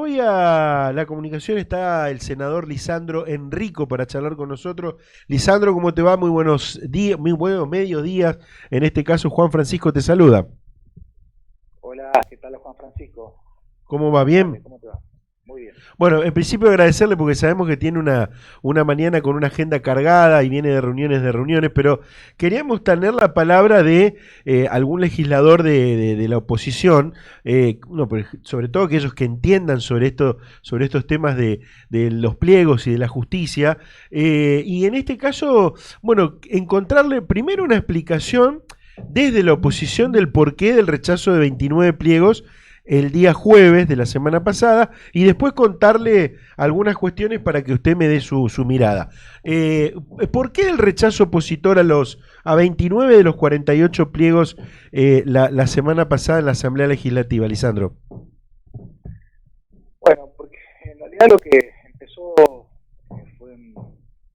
voy a la comunicación, está el senador Lisandro Enrico para charlar con nosotros. Lisandro, ¿cómo te va? Muy buenos días, muy buenos mediodías. En este caso, Juan Francisco te saluda. Hola, ¿qué tal Juan Francisco? ¿Cómo va? Buenas tardes, ¿Bien? ¿cómo te va? Muy bien. Bueno, en principio agradecerle porque sabemos que tiene una mañana con una agenda cargada y viene de reuniones, pero queríamos tener la palabra de algún legislador de la oposición, no, pero sobre todo aquellos que entiendan sobre esto, sobre estos temas de los pliegos y de la justicia, y en este caso, bueno, encontrarle primero una explicación desde la oposición del porqué del rechazo de 29 pliegos el día jueves de la semana pasada y después contarle algunas cuestiones para que usted me dé su mirada. ¿Por qué el rechazo opositor a 29 de los 48 pliegos la semana pasada en la Asamblea Legislativa, Lisandro? Bueno, porque en realidad lo que empezó,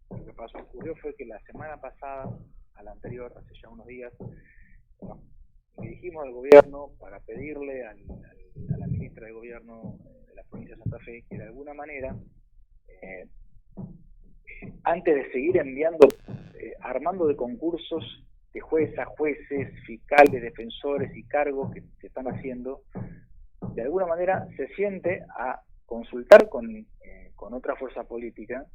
lo que ocurrió fue que la semana pasada, a la anterior, hace ya unos días, bueno, dirigimos al gobierno para pedirle a la ministra de Gobierno de la provincia de Santa Fe que de alguna manera, antes de seguir enviando, armando de concursos de juezas, jueces, fiscales, defensores y cargos que se están haciendo, de alguna manera se siente a consultar con otra fuerza política,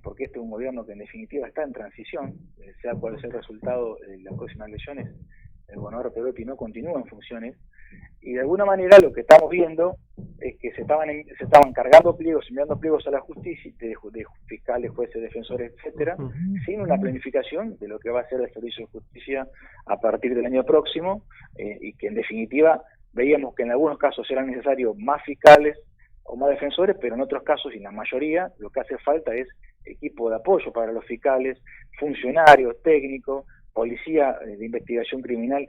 porque este es un gobierno que en definitiva está en transición, sea cual sea el resultado de las próximas elecciones, el gobernador Perotti no continúa en funciones, y de alguna manera lo que estamos viendo es que se estaban cargando pliegos, enviando pliegos a la justicia, de fiscales, jueces, defensores, etcétera, sin una planificación de lo que va a ser el servicio de justicia a partir del año próximo, y que en definitiva veíamos que en algunos casos eran necesarios más fiscales o más defensores, pero en otros casos, y en la mayoría, lo que hace falta es equipo de apoyo para los fiscales, funcionarios, técnicos, policía de investigación criminal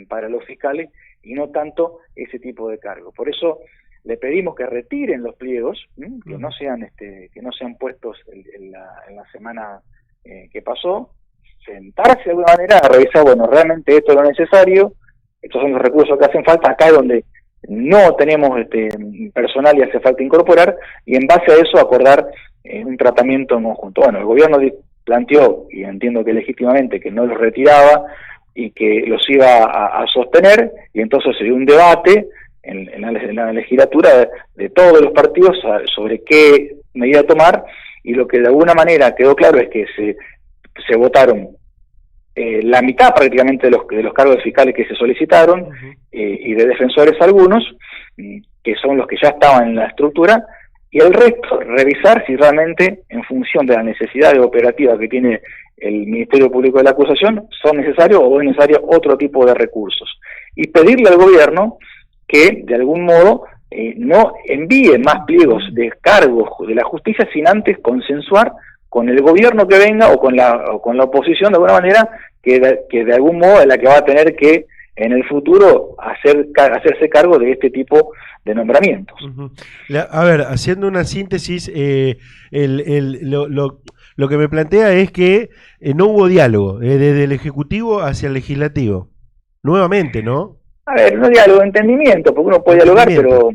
para los fiscales, y no tanto ese tipo de cargo. Por eso le pedimos que retiren los pliegos, que no sean puestos en la semana que pasó, sentarse de alguna manera a revisar, bueno, realmente esto es lo necesario, estos son los recursos que hacen falta, acá es donde no tenemos personal y hace falta incorporar, y en base a eso acordar un tratamiento en conjunto. Bueno, el gobierno planteó, y entiendo que legítimamente, que no los retiraba y que los iba a sostener, y entonces se dio un debate en la legislatura de todos los partidos sobre qué medida tomar, y lo que de alguna manera quedó claro es que se votaron la mitad prácticamente de los cargos fiscales que se solicitaron, y de defensores algunos, que son los que ya estaban en la estructura, y el resto, revisar si realmente, en función de la necesidad operativa que tiene el Ministerio Público de la Acusación, son necesarios o es necesario otro tipo de recursos. Y pedirle al gobierno que, de algún modo, no envíe más pliegos de cargos de la justicia sin antes consensuar con el gobierno que venga o con la oposición, de alguna manera, que de algún modo es la que va a tener que en el futuro hacerse cargo de este tipo de nombramientos. A ver, haciendo una síntesis, lo que me plantea es que no hubo diálogo desde el Ejecutivo hacia el Legislativo. Nuevamente, ¿no? A ver, no diálogo, entendimiento, porque uno puede dialogar, pero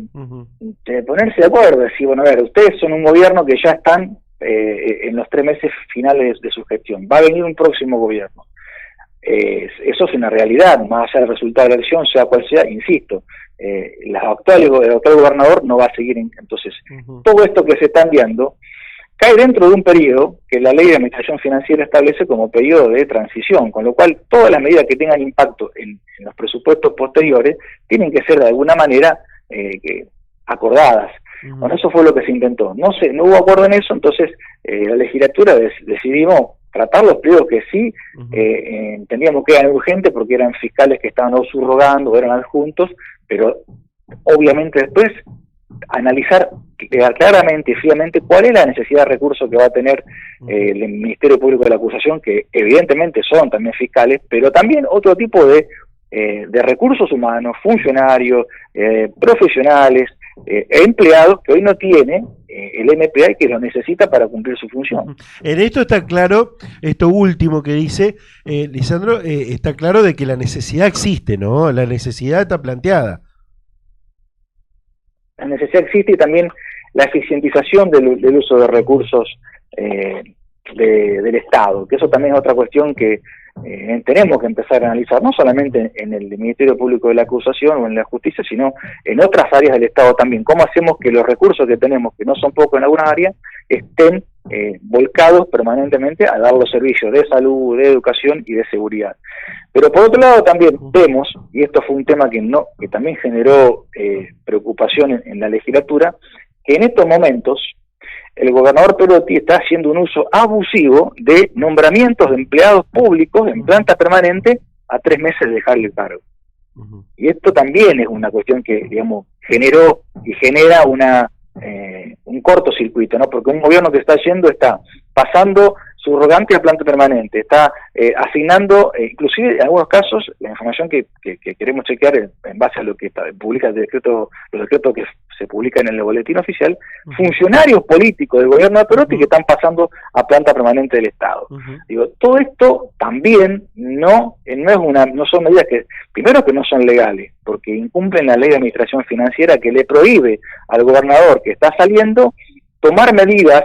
ponerse de acuerdo, decir, bueno, a ver, ustedes son un gobierno que ya están en los 3 meses finales de su gestión, va a venir un próximo gobierno. Eso es una realidad, más allá del resultado de la elección, sea cual sea, insisto, el actual gobernador no va a seguir, entonces todo esto que se está enviando cae dentro de un periodo que la ley de administración financiera establece como periodo de transición, con lo cual todas las medidas que tengan impacto en los presupuestos posteriores tienen que ser de alguna manera acordadas. Bueno, eso fue lo que se intentó, no hubo acuerdo en eso, entonces la legislatura decidimos tratar los pliegos que sí entendíamos que eran urgentes porque eran fiscales que estaban o subrogando o eran adjuntos, pero obviamente después analizar claramente y fríamente cuál es la necesidad de recursos que va a tener el Ministerio Público de la Acusación, que evidentemente son también fiscales, pero también otro tipo de recursos humanos, funcionarios, profesionales, empleados que hoy no tiene el MPA y que lo necesita para cumplir su función. En esto está claro, esto último que dice Lisandro, está claro de que la necesidad existe, ¿no? La necesidad está planteada. La necesidad existe y también la eficientización del uso de recursos del Estado, que eso también es otra cuestión que tenemos que empezar a analizar, no solamente en el Ministerio Público de la Acusación o en la Justicia, sino en otras áreas del Estado también. ¿Cómo hacemos que los recursos que tenemos, que no son pocos en algunas áreas, estén volcados permanentemente a dar los servicios de salud, de educación y de seguridad? Pero por otro lado también vemos, y esto fue un tema que también generó preocupación en la legislatura, que en estos momentos el gobernador Perotti está haciendo un uso abusivo de nombramientos de empleados públicos en planta permanente a 3 meses de dejar el cargo. Y esto también es una cuestión que, digamos, generó y genera un cortocircuito, ¿no? Porque un gobierno que está pasando subrogante a planta permanente, está asignando, inclusive en algunos casos, la información que queremos chequear en base a lo que publica los decretos que se publican en el boletín oficial, funcionarios políticos del gobierno de Perotti que están pasando a planta permanente del Estado. Digo, todo esto también no son medidas que, primero, que no son legales, porque incumplen la ley de administración financiera que le prohíbe al gobernador que está saliendo tomar medidas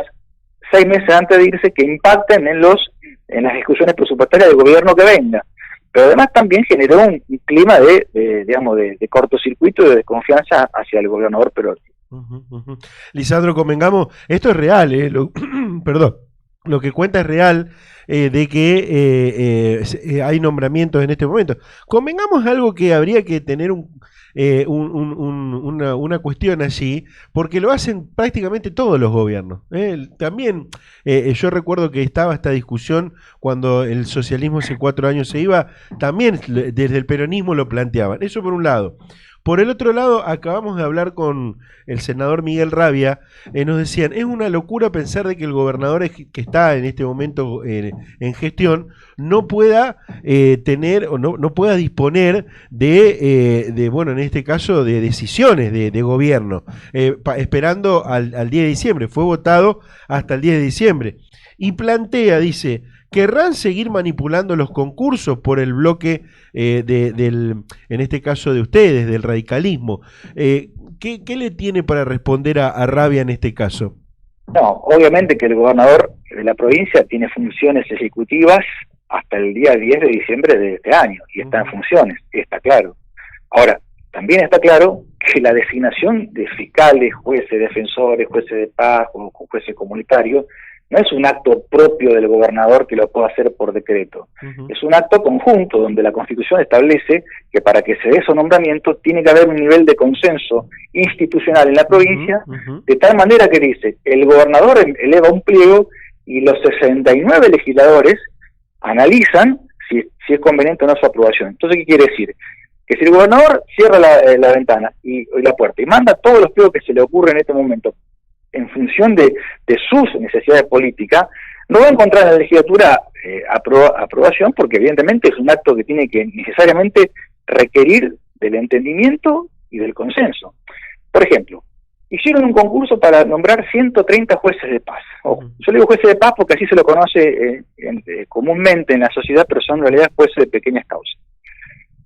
6 meses antes de irse que impacten en las discusiones presupuestarias del gobierno que venga. Pero además también generó un clima de cortocircuito y de desconfianza hacia el gobernador Perotti. Lisandro, convengamos, esto es real, perdón, lo que cuenta es real, de que hay nombramientos en este momento. Convengamos algo que habría que tener una cuestión allí, porque lo hacen prácticamente todos los gobiernos. También yo recuerdo que estaba esta discusión cuando el socialismo hace 4 años se iba, también desde el peronismo lo planteaban. Eso por un lado. Por el otro lado, acabamos de hablar con el senador Miguel Rabia, nos decían, es una locura pensar de que el gobernador que está en este momento en gestión no pueda tener o no pueda disponer bueno, en este caso, de decisiones de gobierno, esperando al 10 de diciembre. Fue votado hasta el 10 de diciembre. Y plantea, dice, ¿querrán seguir manipulando los concursos por el bloque en este caso de ustedes, del radicalismo? ¿Qué le tiene para responder a Rabia en este caso? No, obviamente que el gobernador de la provincia tiene funciones ejecutivas hasta el día 10 de diciembre de este año, y está en funciones, está claro. Ahora, también está claro que la designación de fiscales, jueces, defensores, jueces de paz o jueces comunitarios no es un acto propio del gobernador que lo pueda hacer por decreto. Es un acto conjunto donde la Constitución establece que para que se dé esos nombramientos tiene que haber un nivel de consenso institucional en la provincia, de tal manera que dice, el gobernador eleva un pliego y los 69 legisladores analizan si es conveniente o no su aprobación. Entonces, ¿qué quiere decir? Que si el gobernador cierra la ventana y la puerta y manda todos los pliegos que se le ocurre en este momento en función de sus necesidades políticas, no va a encontrar en la legislatura aprobación, porque evidentemente es un acto que tiene que necesariamente requerir del entendimiento y del consenso. Por ejemplo, hicieron un concurso para nombrar 130 jueces de paz. Yo le digo jueces de paz porque así se lo conoce comúnmente en la sociedad, pero son en realidad jueces de pequeñas causas.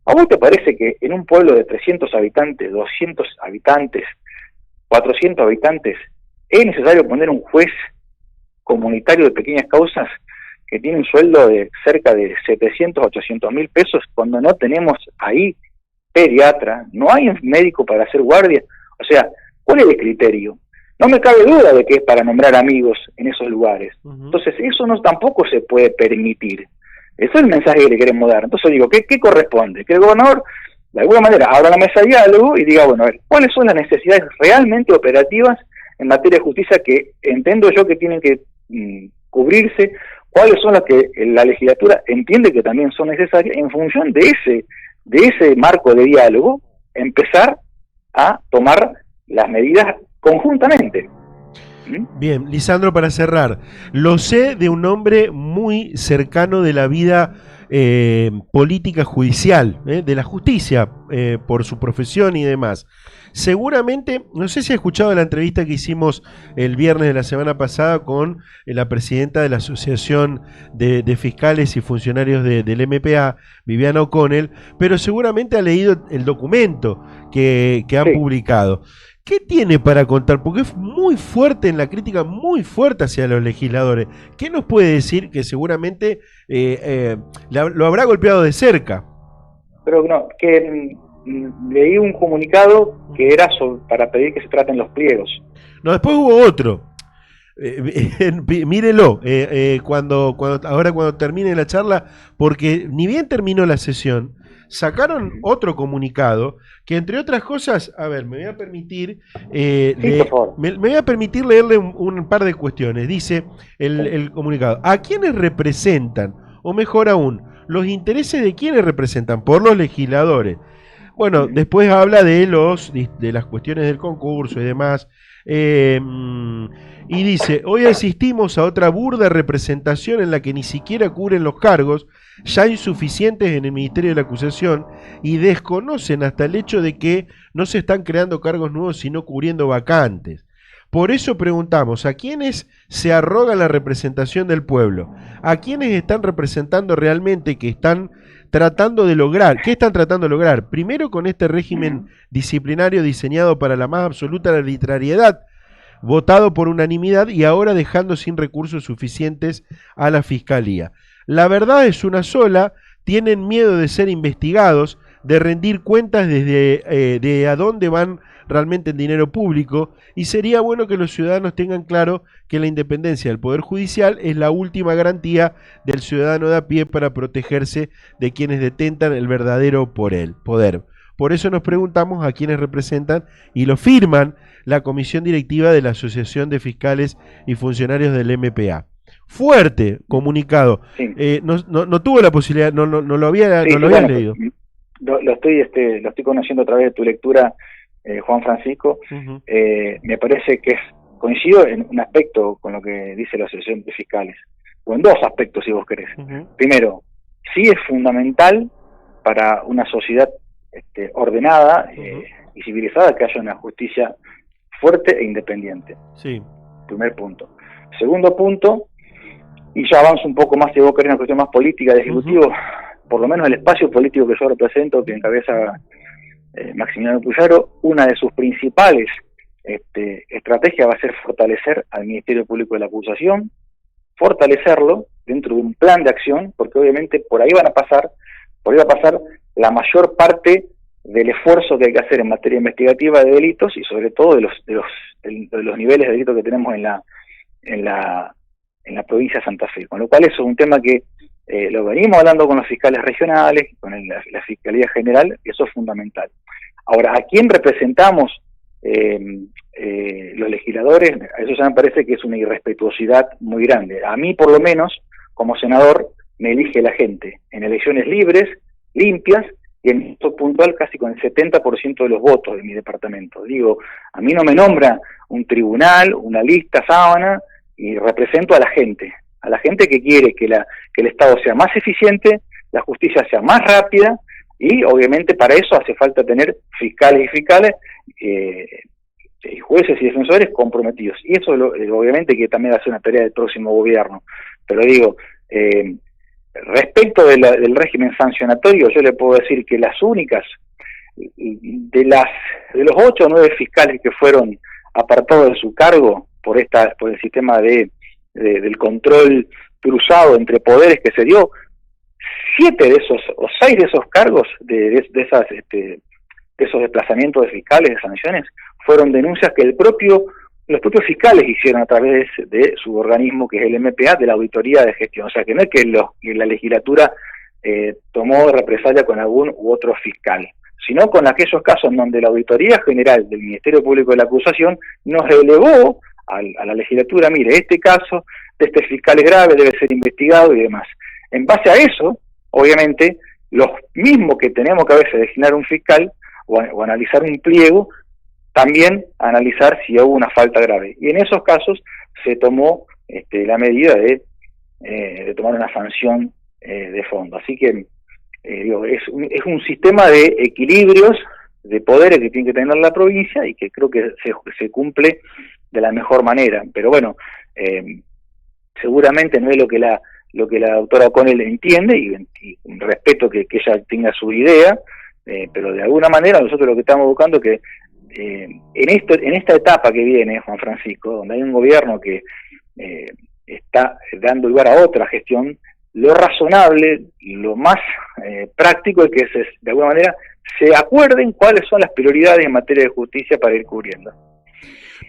¿A vos te parece que en un pueblo de 300 habitantes, 200 habitantes, 400 habitantes, es necesario poner un juez comunitario de pequeñas causas que tiene un sueldo de cerca de 700, 800 mil pesos cuando no tenemos ahí pediatra, no hay un médico para hacer guardia? O sea, ¿cuál es el criterio? No me cabe duda de que es para nombrar amigos en esos lugares. Entonces, eso tampoco se puede permitir. Ese es el mensaje que le queremos dar. Entonces digo, ¿qué corresponde? Que el gobernador, de alguna manera, abra la mesa de diálogo y diga, bueno, a ver, ¿cuáles son las necesidades realmente operativas en materia de justicia que entiendo yo que tienen que cubrirse? ¿Cuáles son las que la legislatura entiende que también son necesarias? En función de ese marco de diálogo, empezar a tomar las medidas conjuntamente. Bien, Lisandro, para cerrar, lo sé de un hombre muy cercano de la vida política judicial, de la justicia, por su profesión y demás. Seguramente, no sé si ha escuchado la entrevista que hicimos el viernes de la semana pasada con la presidenta de la Asociación de Fiscales y Funcionarios del MPA, Viviana O'Connell, pero seguramente ha leído el documento que han publicado. ¿Qué tiene para contar? Porque es muy fuerte en la crítica, muy fuerte hacia los legisladores. ¿Qué nos puede decir que seguramente lo habrá golpeado de cerca? Pero no, que leí un comunicado que era para pedir que se traten los pliegos. No, después hubo otro. Mírelo, ahora cuando termine la charla, porque ni bien terminó la sesión, sacaron otro comunicado que, entre otras cosas, a ver, me voy a permitir Sí, por favor. me voy a permitir leerle un par de cuestiones. Dice el comunicado: ¿a quiénes representan? O mejor aún, los intereses de quiénes representan, por los legisladores. Bueno, después habla de las cuestiones del concurso y demás. Y dice: hoy asistimos a otra burda representación en la que ni siquiera cubren los cargos ya insuficientes en el Ministerio de la Acusación, y desconocen hasta el hecho de que no se están creando cargos nuevos sino cubriendo vacantes. Por eso preguntamos: ¿a quiénes se arrogan la representación del pueblo? ¿A quiénes están representando realmente, que están tratando de lograr? ¿Qué están tratando de lograr? Primero, con este régimen disciplinario diseñado para la más absoluta arbitrariedad, votado por unanimidad, y ahora dejando sin recursos suficientes a la Fiscalía. La verdad es una sola: tienen miedo de ser investigados, de rendir cuentas de a dónde van realmente el dinero público, y sería bueno que los ciudadanos tengan claro que la independencia del Poder Judicial es la última garantía del ciudadano de a pie para protegerse de quienes detentan el verdadero poder. Por eso nos preguntamos a quiénes representan, y lo firman la comisión directiva de la Asociación de Fiscales y Funcionarios del MPA. Fuerte comunicado. Sí. No tuvo la posibilidad, no lo había, Sí, no lo bueno, había leído. lo estoy conociendo a través de tu lectura, Juan Francisco. Me parece que coincido en un aspecto con lo que dice la Asociación de Fiscales, o en dos aspectos, si vos querés. Primero, sí es fundamental para una sociedad ordenada y civilizada que haya una justicia fuerte e independiente. Sí. Primer punto. Segundo punto, y ya avanzo un poco más, si vos querés, una cuestión más política del Ejecutivo, por lo menos el espacio político que yo represento, que encabeza Maximiliano Puyaro, una de sus principales estrategias va a ser fortalecer al Ministerio Público de la Acusación, fortalecerlo dentro de un plan de acción, porque obviamente por ahí va a pasar la mayor parte del esfuerzo que hay que hacer en materia investigativa de delitos, y sobre todo de los niveles de delitos que tenemos en la provincia de Santa Fe, con lo cual eso es un tema que lo venimos hablando con los fiscales regionales, con la Fiscalía General, y eso es fundamental. Ahora, ¿a quién representamos los legisladores? Eso ya me parece que es una irrespetuosidad muy grande. A mí, por lo menos, como senador, me elige la gente en elecciones libres, limpias, y en esto puntual casi con el 70% de los votos de mi departamento. Digo, a mí no me nombra un tribunal, una lista, sábana, y represento a la gente que quiere que el Estado sea más eficiente, la justicia sea más rápida, y obviamente para eso hace falta tener fiscales y jueces y defensores comprometidos. Y eso obviamente que también va a ser una tarea del próximo gobierno. Pero digo, respecto del régimen sancionatorio, yo le puedo decir que las únicas, de los 8 o 9 fiscales que fueron apartados de su cargo por el sistema del control cruzado entre poderes que se dio, 7 de esos, o 6 de esos cargos, de esos desplazamientos de fiscales, de sanciones, fueron denuncias que los propios fiscales hicieron a través de su organismo, que es el MPA, de la Auditoría de Gestión. O sea, que no es que la legislatura tomó represalia con algún u otro fiscal, sino con aquellos casos en donde la Auditoría General del Ministerio Público de la Acusación nos delegó a la legislatura: mire, este caso de este fiscal es grave, debe ser investigado y demás. En base a eso, obviamente, los mismos que tenemos que a veces designar un fiscal o analizar un pliego, también analizar si hubo una falta grave. Y en esos casos se tomó la medida de tomar una sanción de fondo. Así que es un sistema de equilibrios, de poderes que tiene que tener la provincia, y que creo que se cumple de la mejor manera. Pero bueno, seguramente no es lo que la doctora O'Connell entiende, y respeto que ella tenga su idea, pero de alguna manera nosotros lo que estamos buscando es que en esta etapa que viene, Juan Francisco, donde hay un gobierno que está dando lugar a otra gestión, lo razonable, lo más práctico es que de alguna manera se acuerden cuáles son las prioridades en materia de justicia para ir cubriendo.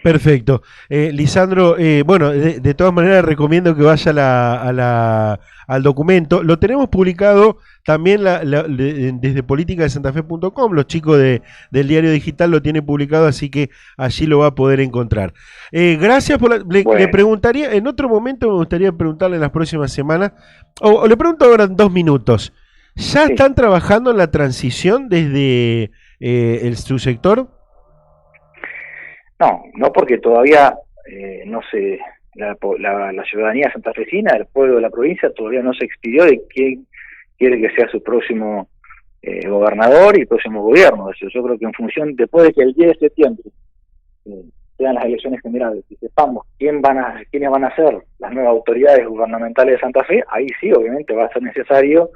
Perfecto. Lisandro, bueno, de todas maneras recomiendo que vaya al documento. Lo tenemos publicado también desde politicadesantafe.com. Los chicos del diario digital lo tienen publicado, así que allí lo va a poder encontrar. Gracias por le preguntaría, en otro momento me gustaría preguntarle en las próximas semanas, o le pregunto ahora en 2 minutos. ¿Ya están trabajando en la transición desde su sector? No porque todavía no se la ciudadanía santafesina, el pueblo de la provincia, todavía no se expidió de quién quiere que sea su próximo gobernador y próximo gobierno. Yo creo que en función, después de que el 10 de septiembre sean las elecciones generales y sepamos quiénes van a ser las nuevas autoridades gubernamentales de Santa Fe, ahí sí, obviamente, va a ser necesario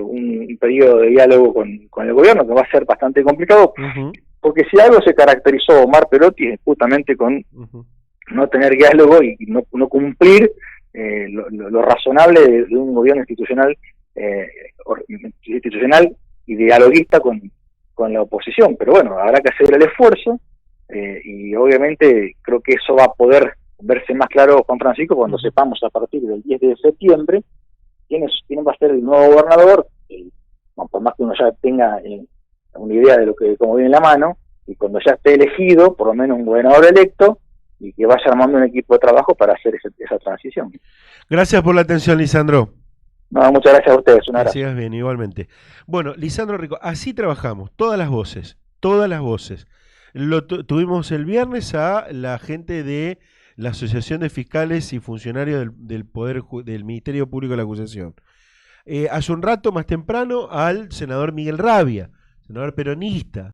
un periodo de diálogo con el gobierno, que va a ser bastante complicado. Porque si algo se caracterizó Omar Perotti es justamente con no tener diálogo y no cumplir lo razonable de un gobierno institucional y dialoguista con la oposición. Pero bueno, habrá que hacer el esfuerzo y obviamente creo que eso va a poder verse más claro, Juan Francisco, cuando sepamos a partir del 10 de septiembre quién va a ser el nuevo gobernador, por más que uno ya tenga una idea de cómo viene la mano, y cuando ya esté elegido, por lo menos un gobernador electo, y que vaya armando un equipo de trabajo para hacer esa transición. Gracias por la atención, Lisandro. No, muchas gracias a ustedes. Un abrazo. Que sigas bien, igualmente. Bueno, Lisandro Rico, así trabajamos, todas las voces. Tuvimos el viernes a la gente de la Asociación de Fiscales y Funcionarios del Ministerio Público de la Acusación. Hace un rato, más temprano, al senador Miguel Rabia, senador peronista.